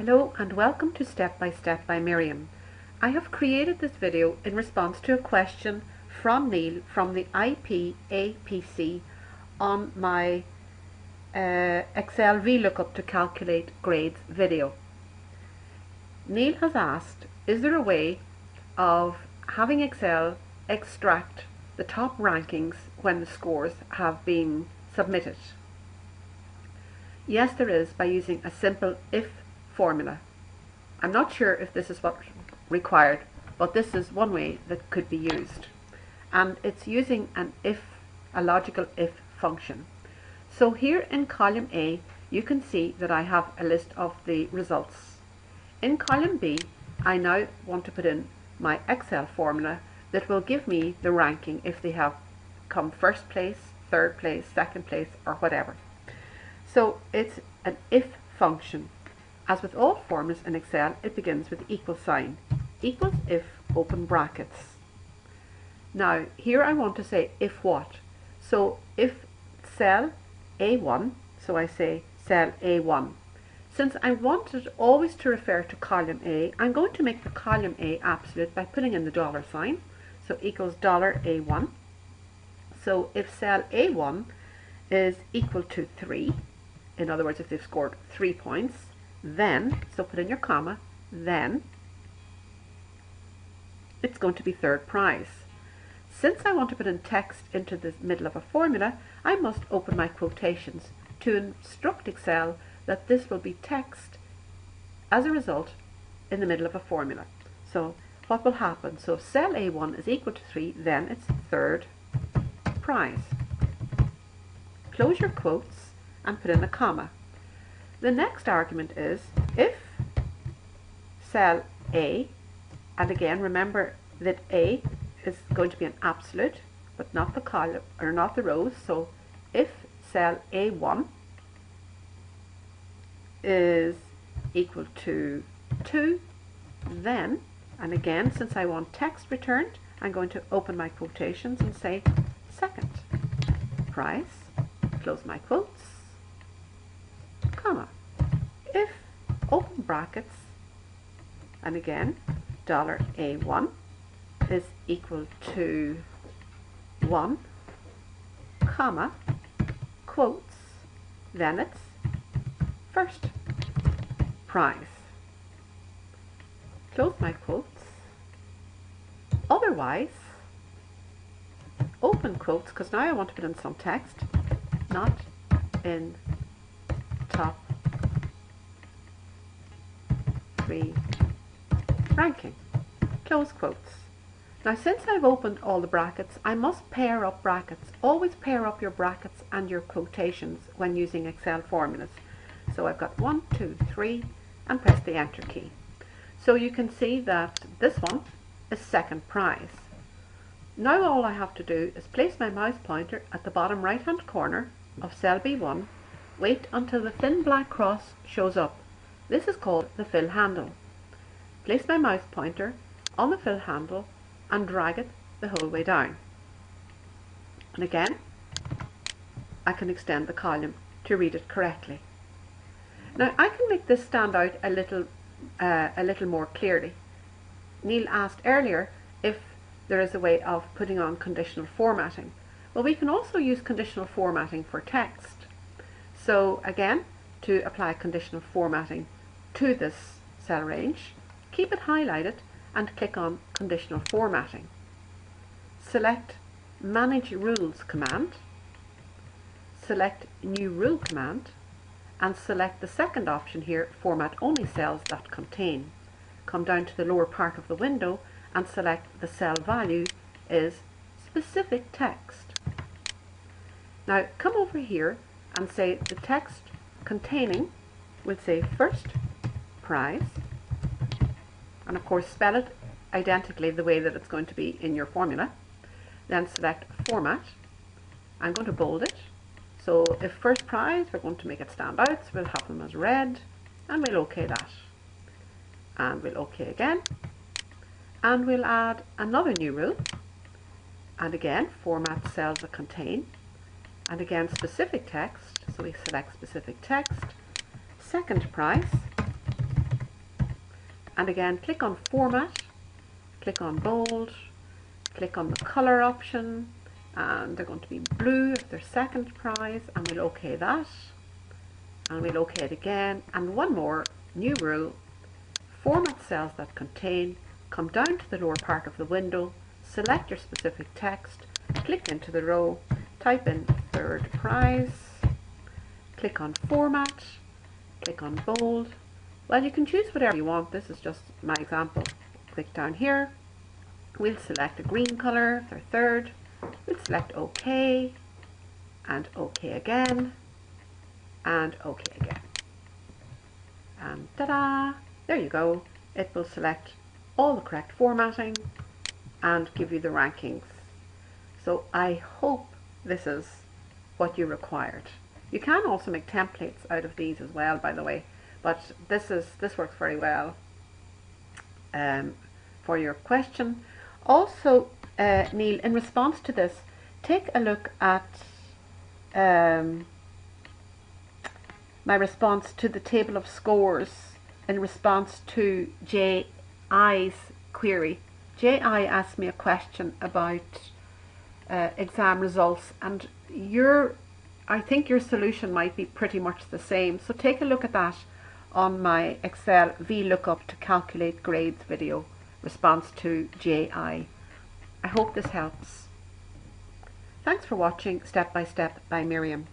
Hello and welcome to Step by Step by Miriam. I have created this video in response to a question from Neil from the IPAPC on my Excel VLOOKUP to calculate grades video. Neil has asked, is there a way of having Excel extract the top rankings when the scores have been submitted? Yes, there is, by using a simple if formula. I'm not sure if this is what's required, but this is one way that could be used, and it's using a logical if function. So here in column A you can see that I have a list of the results. In column B I now want to put in my Excel formula that will give me the ranking if they have come first place, third place, second place, or whatever. So it's an if function. As with all formulas in Excel, it begins with the equal sign. Equals if, open brackets. Now here I want to say if what. So if cell A1, so I say cell A1. Since I wanted always to refer to column A, I'm going to make the column A absolute by putting in the dollar sign. So equals $A1. So if cell A1 is equal to 3, in other words if they've scored 3 points, then, so put in your comma, then it's going to be third prize. Since I want to put in text into the middle of a formula, I must open my quotations to instruct Excel that this will be text as a result in the middle of a formula. So what will happen? So if cell A1 is equal to 3, then it's third prize. Close your quotes and put in a comma. The next argument is if cell A, and again remember that A is going to be an absolute but not the column or not the rows, so if cell A1 is equal to 2, then, and again since I want text returned, I'm going to open my quotations and say second prize, close my quotes, comma, if, open brackets, and again $A1 is equal to 1, comma, quotes, then it's first prize. Close my quotes. Otherwise, open quotes, because now I want to put in some text, not in top 3 ranking. Close quotes. Now since I've opened all the brackets, I must pair up brackets. Always pair up your brackets and your quotations when using Excel formulas. So I've got 1, 2, 3 and press the enter key. So you can see that this one is second prize. Now all I have to do is place my mouse pointer at the bottom right hand corner of cell B1, wait until the thin black cross shows up. This is called the fill handle. Place my mouse pointer on the fill handle and drag it the whole way down. And again, I can extend the column to read it correctly. Now I can make this stand out a little more clearly. Neil asked earlier if there is a way of putting on conditional formatting. Well, we can also use conditional formatting for text. So again, to apply conditional formatting to this cell range, keep it highlighted and click on conditional formatting. Select manage rules command, select new rule command, and select the second option here, format only cells that contain. Come down to the lower part of the window and select the cell value is specific text. Now come over here and say the text containing, we'll say first prize, and of course spell it identically the way that it's going to be in your formula. Then select format. I'm going to bold it. So if first prize, we're going to make it stand out, so we'll have them as red, and we'll OK that. And we'll OK again. And we'll add another new rule. And again, format cells that contain. And again, specific text. So we select specific text. Second price. And again, click on Format, click on Bold, click on the colour option, and they're going to be blue if they're second prize, and we'll OK that. And we'll OK it again. And one more new rule: format cells that contain, come down to the lower part of the window, select your specific text, click into the row, type in third prize, click on Format, click on Bold. Well, you can choose whatever you want. This is just my example. Click down here. We'll select a green colour if they're third. We'll select OK, and OK again, and OK again. And ta-da! There you go. It will select all the correct formatting and give you the rankings. So I hope this is what you required. You can also make templates out of these as well, by the way, but this works very well for your question. Also, Neil, in response to this, take a look at my response to the table of scores in response to J.I.'s query. J.I. asked me a question about exam results, and I think your solution might be pretty much the same. So take a look at that on my Excel VLOOKUP to calculate grades video, response to J.I. I hope this helps. Thanks for watching Step by Step by Miriam.